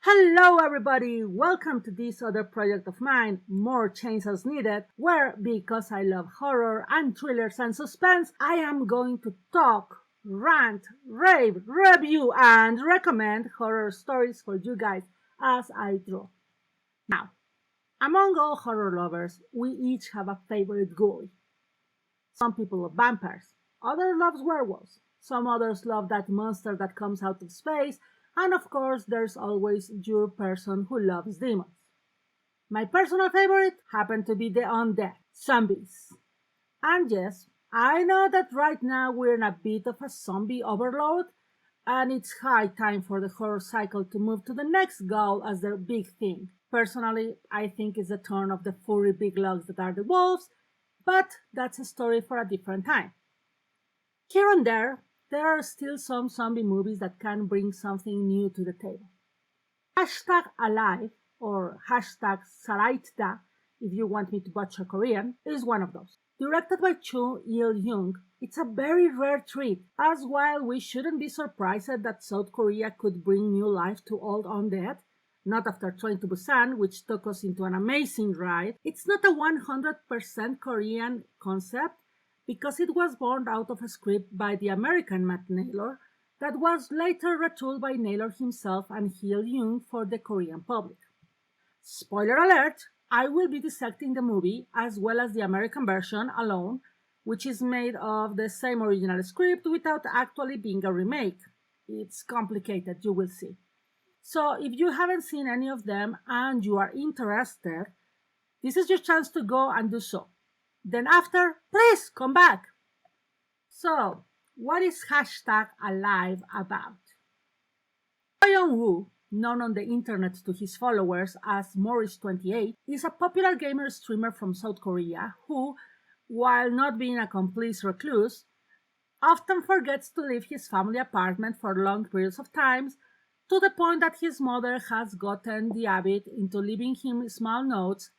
Hello everybody! Welcome to this other project of mine, More Chainsaws Needed, where, because I love horror and thrillers and suspense, I am going to talk, rant, rave, review, and recommend horror stories for you guys as I draw. Now, among all horror lovers, we each have a favorite ghoulie. Some people love vampires, others love werewolves, some others love that monster that comes out of space, and of course, there's always your person who loves demons. My personal favorite happened to be the undead, zombies. And yes, I know that right now we're in a bit of a zombie overload, and it's high time for the horror cycle to move to the next goal as their big thing. Personally, I think it's the turn of the furry big logs that are the wolves, but that's a story for a different time. Here and there are still some zombie movies that can bring something new to the table. Hashtag Alive, or hashtag Saraitda, if you want me to butcher Korean, is one of those. Directed by Cho Il-jung, it's a very rare treat, as while we shouldn't be surprised that South Korea could bring new life to old undead, not after Train to Busan, which took us into an amazing ride, it's not a 100% Korean concept, because it was born out of a script by the American Matt Naylor that was later retooled by Naylor himself and Il-jung for the Korean public. Spoiler alert, I will be dissecting the movie as well as the American version alone, which is made of the same original script without actually being a remake. It's complicated, you will see. So if you haven't seen any of them and you are interested, this is your chance to go and do so. Then after, please come back. So, what is hashtag Alive about? Young-woo, known on the internet to his followers as Morris28, is a popular gamer streamer from South Korea who, while not being a complete recluse, often forgets to leave his family apartment for long periods of time, to the point that his mother has gotten the habit into leaving him small notes,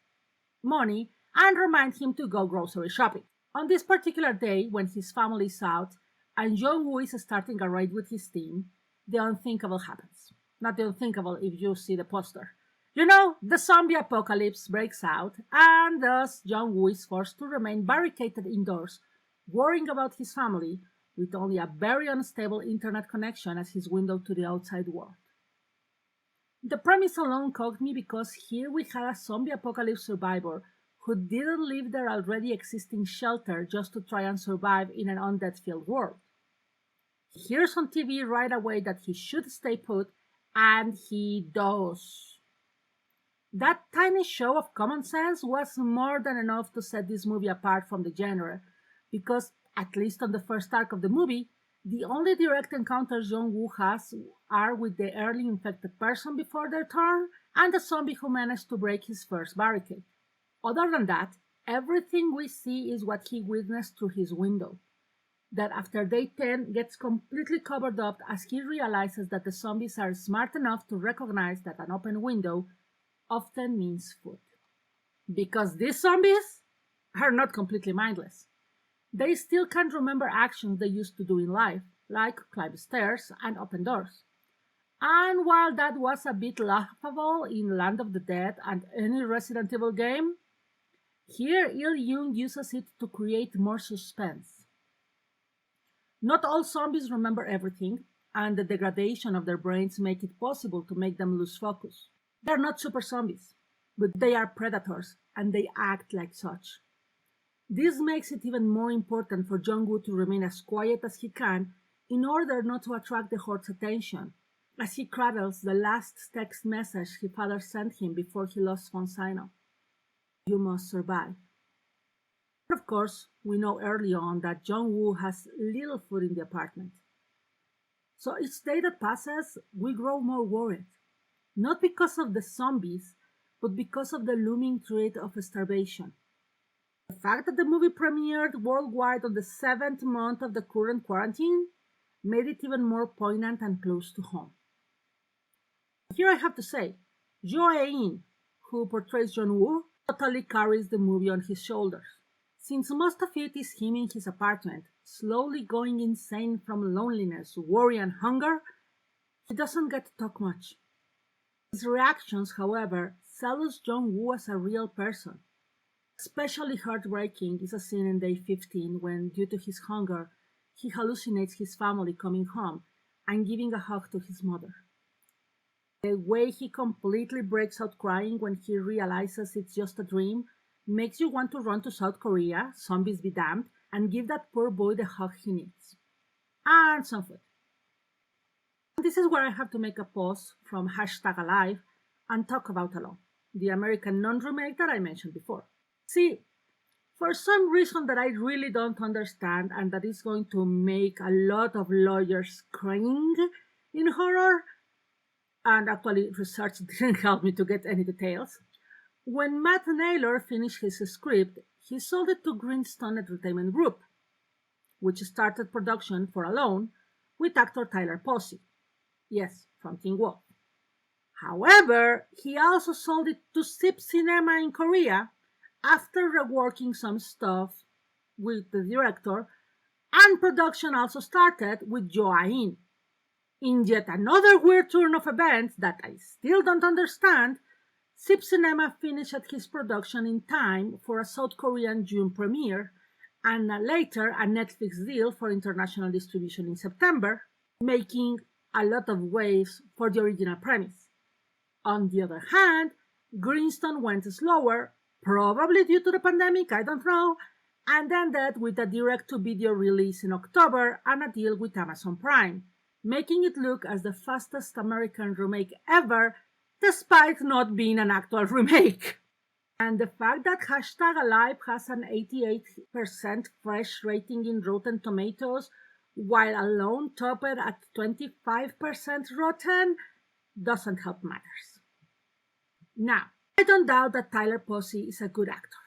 money, and remind him to go grocery shopping. On this particular day, when his family is out and Jong-woo is starting a raid with his team, the unthinkable happens. Not the unthinkable if you see the poster. You know, the zombie apocalypse breaks out, and thus Jong-woo is forced to remain barricaded indoors, worrying about his family, with only a very unstable internet connection as his window to the outside world. The premise alone caught me because here we had a zombie apocalypse survivor who didn't leave their already existing shelter just to try and survive in an undead-filled world. He hears on TV right away that he should stay put, and he does. That tiny show of common sense was more than enough to set this movie apart from the genre, because, at least on the first arc of the movie, the only direct encounters Jong-woo has are with the early infected person before their turn, and the zombie who managed to break his first barricade. Other than that, everything we see is what he witnessed through his window. That after day 10 gets completely covered up as he realizes that the zombies are smart enough to recognize that an open window often means food. Because these zombies are not completely mindless. They still can't remember actions they used to do in life, like climb stairs and open doors. And while that was a bit laughable in Land of the Dead and any Resident Evil game, here Il-jung uses it to create more suspense. Not all zombies remember everything, and the degradation of their brains make it possible to make them lose focus. They're not super zombies, but they are predators, and they act like such. This makes it even more important for Jong-woo to remain as quiet as he can in order not to attract the horde's attention, as he cradles the last text message his father sent him before he lost phone signal. You must survive. And of course, we know early on that Jong-woo has little food in the apartment. So each day that passes, we grow more worried. Not because of the zombies, but because of the looming threat of starvation. The fact that the movie premiered worldwide on the 7th month of the current quarantine made it even more poignant and close to home. Here I have to say, Jo In, who portrays Jong-woo, totally carries the movie on his shoulders. Since most of it is him in his apartment, slowly going insane from loneliness, worry, and hunger, he doesn't get to talk much. His reactions, however, sell us Jong-woo as a real person. Especially heartbreaking is a scene in day 15 when, due to his hunger, he hallucinates his family coming home and giving a hug to his mother. The way he completely breaks out crying when he realizes it's just a dream makes you want to run to South Korea, zombies be damned, and give that poor boy the hug he needs. And some food. This is where I have to make a pause from #alive and talk about Alone, the American non-remake that I mentioned before. See, for some reason that I really don't understand and that is going to make a lot of lawyers cringe in horror, and actually research didn't help me to get any details, when Matt Naylor finished his script, he sold it to Greenstone Entertainment Group, which started production for Alone with actor Tyler Posey. Yes, from Teen Wolf. However, he also sold it to Sip Cinema in Korea after reworking some stuff with the director, and production also started with Jo-in. In yet another weird turn of events that I still don't understand, Sip Cinema finished his production in time for a South Korean June premiere and later a Netflix deal for international distribution in September, making a lot of waves for the original premise. On the other hand, Greenstone went slower, probably due to the pandemic, I don't know, and ended with a direct-to-video release in October and a deal with Amazon Prime, making it look as the fastest American remake ever, despite not being an actual remake. And the fact that #alive has an 88% fresh rating in Rotten Tomatoes, while Alone topped at 25% Rotten, doesn't help matters. Now, I don't doubt that Tyler Posey is a good actor.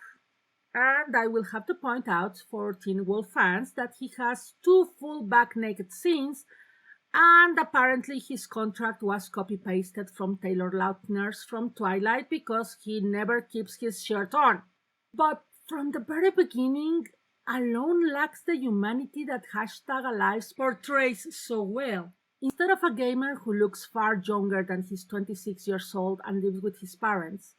And I will have to point out for Teen Wolf fans that he has 2 full back naked scenes, and apparently his contract was copy-pasted from Taylor Lautner's from Twilight because he never keeps his shirt on. But from the very beginning, Alone lacks the humanity that #alive portrays so well. Instead of a gamer who looks far younger than he's 26 years old and lives with his parents,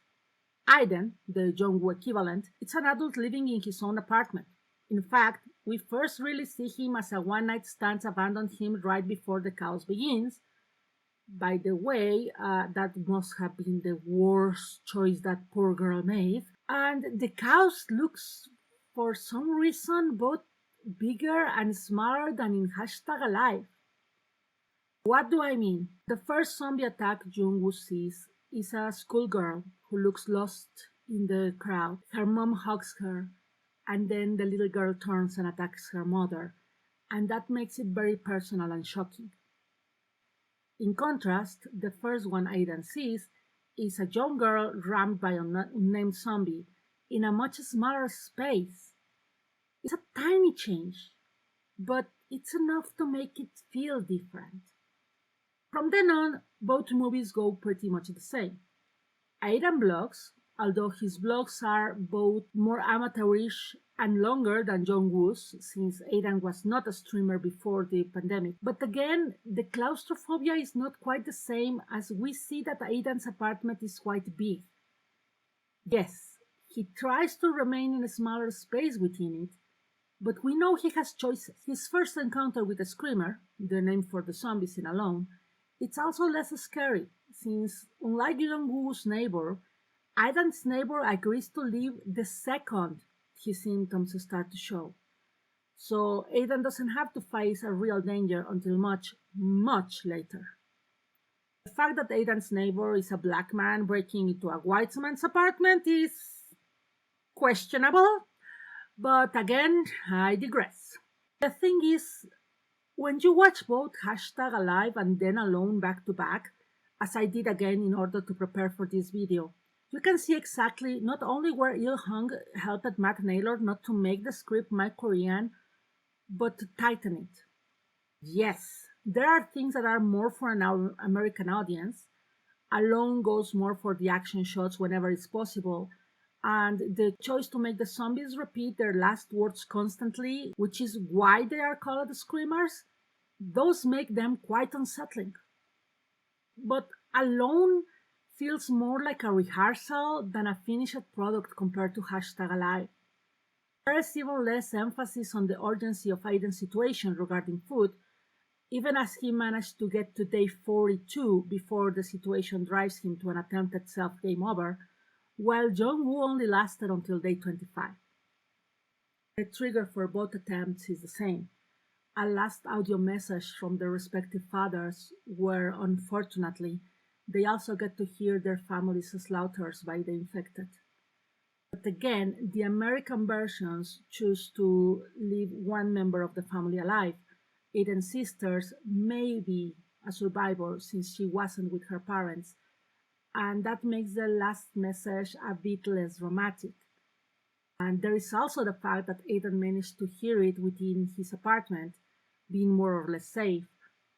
Aiden, the Jong-woo equivalent, is an adult living in his own apartment. In fact, we first really see him as a one-night stand abandoned him right before the chaos begins. By the way, that must have been the worst choice that poor girl made. And the chaos looks, for some reason, both bigger and smaller than in #alive. What do I mean? The first zombie attack Jung-woo sees is a schoolgirl who looks lost in the crowd. Her mom hugs her, and then the little girl turns and attacks her mother, and that makes it very personal and shocking. In contrast, the first one Aiden sees is a young girl rammed by an unnamed zombie in a much smaller space. It's a tiny change, but it's enough to make it feel different. From then on, both movies go pretty much the same. Aiden vlogs, although his vlogs are both more amateurish and longer than Jong-woo's, since Aiden was not a streamer before the pandemic. But again, the claustrophobia is not quite the same, as we see that Aiden's apartment is quite big. Yes, he tries to remain in a smaller space within it, but we know he has choices. His first encounter with the Screamer, the name for the zombies in Alone, it's also less scary, since unlike Jong-woo's neighbor, Aiden's neighbor agrees to leave the second his symptoms start to show. So Aiden doesn't have to face a real danger until much, much later. The fact that Aiden's neighbor is a black man breaking into a white man's apartment is questionable, but again, I digress. The thing is, when you watch both #alive and then Alone back to back, as I did again in order to prepare for this video, you can see exactly not only where Il Hung helped Matt Naylor not to make the script my Korean, but to tighten it. Yes, there are things that are more for an American audience. Alone goes more for the action shots whenever it's possible, and the choice to make the zombies repeat their last words constantly, which is why they are called screamers, those make them quite unsettling. But Alone feels more like a rehearsal than a finished product compared to #Alive. There is even less emphasis on the urgency of Aiden's situation regarding food, even as he managed to get to day 42 before the situation drives him to an attempted self-game over, while Jong-woo only lasted until day 25. The trigger for both attempts is the same, a last audio message from their respective fathers where, unfortunately, they also get to hear their families slaughtered by the infected. But again, the American versions choose to leave one member of the family alive. Aiden's sisters may be a survivor since she wasn't with her parents, and that makes the last message a bit less dramatic. And there is also the fact that Aiden managed to hear it within his apartment, being more or less safe,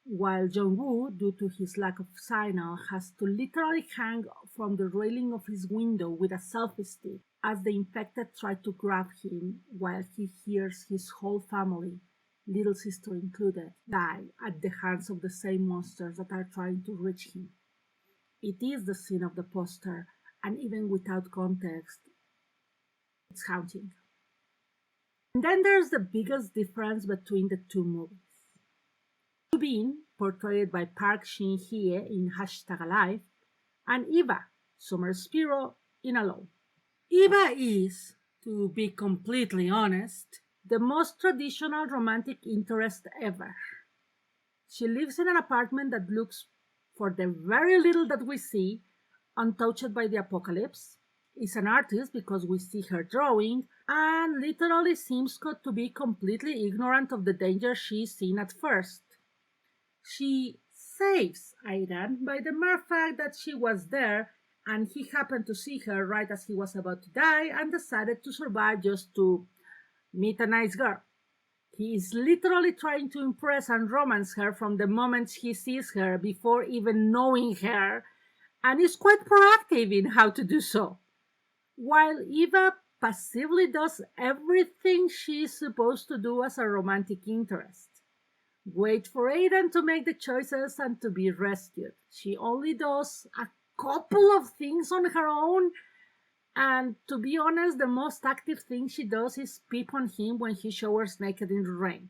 while Jong-woo, due to his lack of signal, has to literally hang from the railing of his window with a selfie stick as the infected try to grab him while he hears his whole family, little sister included, die at the hands of the same monsters that are trying to reach him. It is the scene of the poster, and even without context, it's haunting. And then there's the biggest difference between the two movies. Bin, portrayed by Park Shin-hye in #Alive, and Eva, Summer Spiro, in Alone. Eva is, to be completely honest, the most traditional romantic interest ever. She lives in an apartment that looks, for the very little that we see, untouched by the apocalypse, is an artist because we see her drawing, and literally seems to be completely ignorant of the danger she's seen at first. She saves Aiden by the mere fact that she was there and he happened to see her right as he was about to die and decided to survive just to meet a nice girl. He is literally trying to impress and romance her from the moment he sees her before even knowing her, and is quite proactive in how to do so. While Eva passively does everything she is supposed to do as a romantic interest. Wait for Aiden to make the choices and to be rescued. She only does a couple of things on her own, and to be honest, the most active thing she does is peep on him when he showers naked in the rain.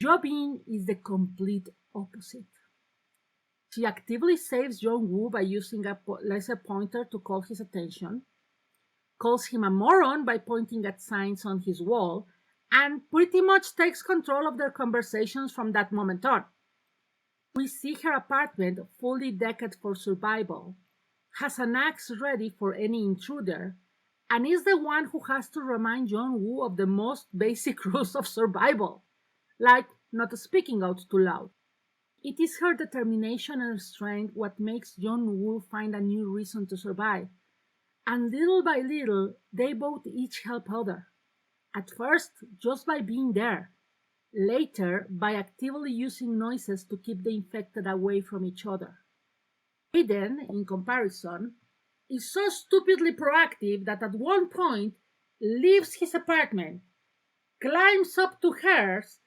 Jo-bin is the complete opposite. She actively saves Jong-woo by using a laser pointer to call his attention, calls him a moron by pointing at signs on his wall, and pretty much takes control of their conversations from that moment on. We see her apartment fully decked for survival, has an axe ready for any intruder, and is the one who has to remind Jong-woo of the most basic rules of survival, like not speaking out too loud. It is her determination and strength what makes Jong-woo find a new reason to survive, and little by little, they both each help other. At first, just by being there. Later, by actively using noises to keep the infected away from each other. Aiden, in comparison, is so stupidly proactive that at one point leaves his apartment, climbs up to hers,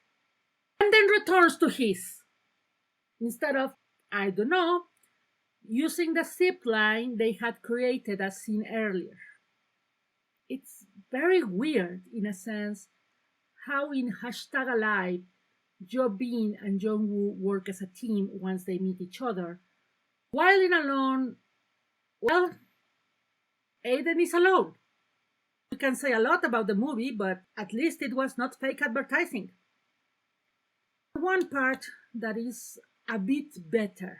and then returns to his. Instead of, I don't know, using the zip line they had created as seen earlier. It's very weird, in a sense, how in #Alive, Jo-bin and Jong-woo work as a team once they meet each other, while in Alone, well, Aiden is alone. You can say a lot about the movie, but at least it was not fake advertising. One part that is a bit better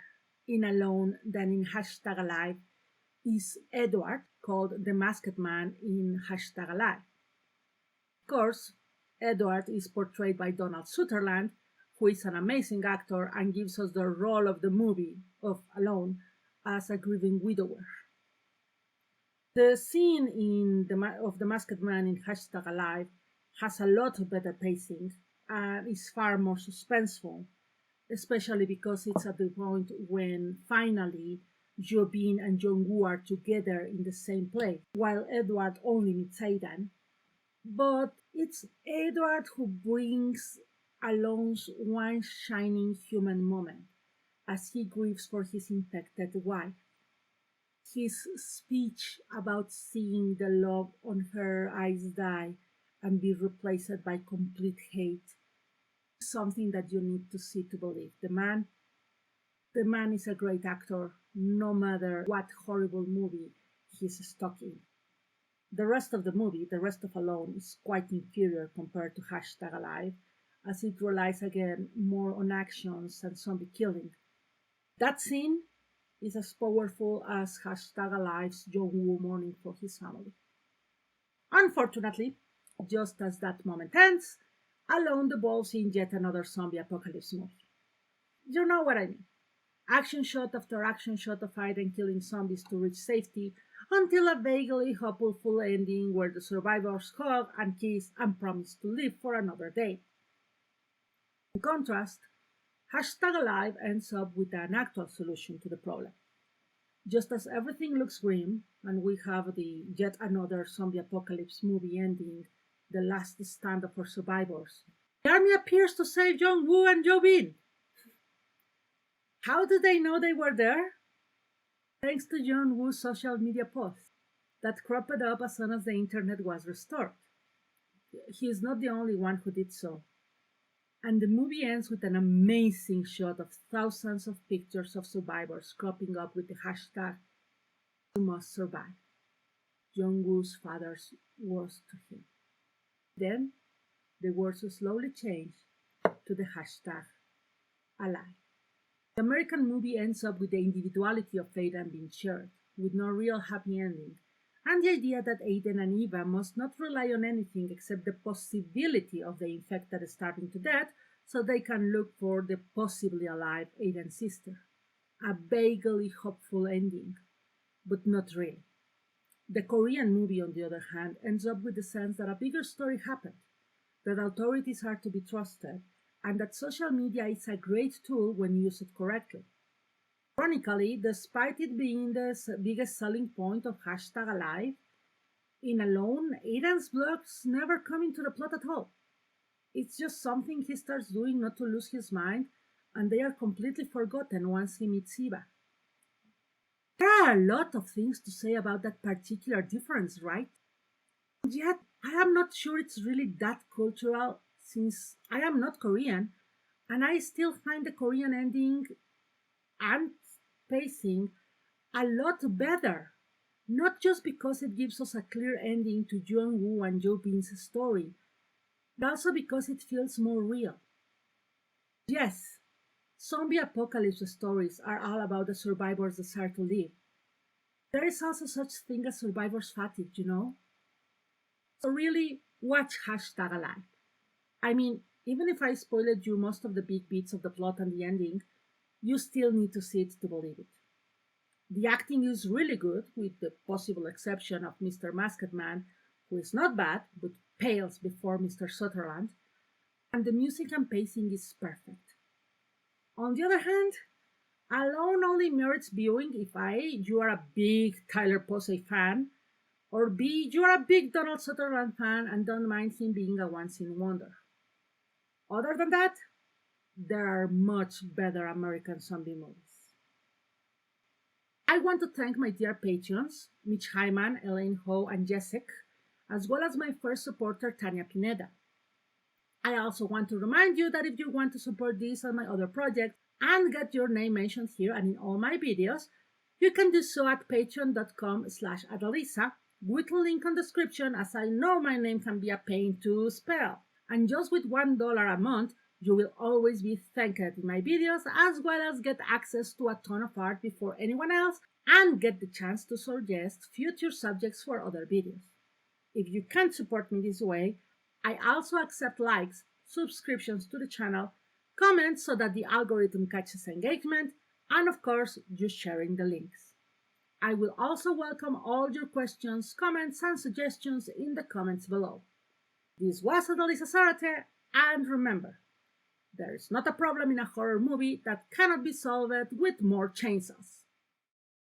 in Alone than in #Alive is Edward, called the Masked Man in #Alive. Of course, Edward is portrayed by Donald Sutherland, who is an amazing actor and gives us the role of the movie of Alone as a grieving widower. The scene of the Masked Man in #Alive has a lot better pacing and is far more suspenseful, especially because it's at the point when finally Jo-bin and Jong-woo are together in the same place, while Edward only meets Aiden. But it's Edward who brings Alone's one shining human moment as he grieves for his infected wife. His speech about seeing the love on her eyes die and be replaced by complete hate, something that you need to see to believe. The man is a great actor, no matter what horrible movie he's stuck in. The rest of the movie, the rest of Alone, is quite inferior compared to #Alive, as it relies again more on actions and zombie killing. That scene is as powerful as #Alive's John Woo mourning for his family. Unfortunately, just as that moment ends, Alone devolves in yet another zombie apocalypse movie. You know what I mean. Action shot after action shot of Aiden killing zombies to reach safety until a vaguely hopeful ending where the survivors hug and kiss and promise to live for another day. In contrast, #Alive ends up with an actual solution to the problem. Just as everything looks grim, and we have the yet another zombie apocalypse movie ending, the last stand for survivors, the army appears to save Jong Woo and Jo Bin. How did they know they were there? Thanks to Jong Woo's social media post that cropped up as soon as the internet was restored. He is not the only one who did so. And the movie ends with an amazing shot of thousands of pictures of survivors cropping up with the hashtag "You must survive." Jong-woo's father's words to him. Then the words slowly change to the hashtag "Alive." The American movie ends up with the individuality of Aiden being shared, with no real happy ending, and the idea that Aiden and Eva must not rely on anything except the possibility of the infected starving to death so they can look for the possibly alive Aiden's sister. A vaguely hopeful ending, but not really. The Korean movie, on the other hand, ends up with the sense that a bigger story happened, that authorities are to be trusted, and that social media is a great tool when used correctly. Ironically, despite it being the biggest selling point of #Alive, in Alone, Aiden's blogs never come into the plot at all. It's just something he starts doing not to lose his mind, and they are completely forgotten once he meets Eva. There are a lot of things to say about that particular difference, right? Yet, I am not sure it's really that cultural, since I am not Korean, and I still find the Korean ending and pacing a lot better. Not just because it gives us a clear ending to Jung Woo and Jo Bin's story, but also because it feels more real. Yes, zombie apocalypse stories are all about the survivor's desire to live. There is also such thing as survivor's fatigue, you know? So really, watch #Alive. I mean, even if I spoiled you most of the big beats of the plot and the ending, you still need to see it to believe it. The acting is really good, with the possible exception of Mr. Masked Man, who is not bad, but pales before Mr. Sutherland, and the music and pacing is perfect. On the other hand, Alone only merits viewing if A, you are a big Tyler Posey fan, or B, you are a big Donald Sutherland fan and don't mind him being a once-in-wonder. Other than that, there are much better American zombie movies. I want to thank my dear patrons, Mitch Hyman, Elaine Ho, and Jessic, as well as my first supporter, Tanya Pineda. I also want to remind you that if you want to support this and my other projects and get your name mentioned here and in all my videos, you can do so at patreon.com/Adalisa, with a link on the description, as I know my name can be a pain to spell. And just with $1 a month, you will always be thanked in my videos, as well as get access to a ton of art before anyone else and get the chance to suggest future subjects for other videos. If you can't support me this way, I also accept likes, subscriptions to the channel, comments so that the algorithm catches engagement, and of course, just sharing the links. I will also welcome all your questions, comments, and suggestions in the comments below. This was Adalisa Zarate, and remember, there is not a problem in a horror movie that cannot be solved with more chainsaws.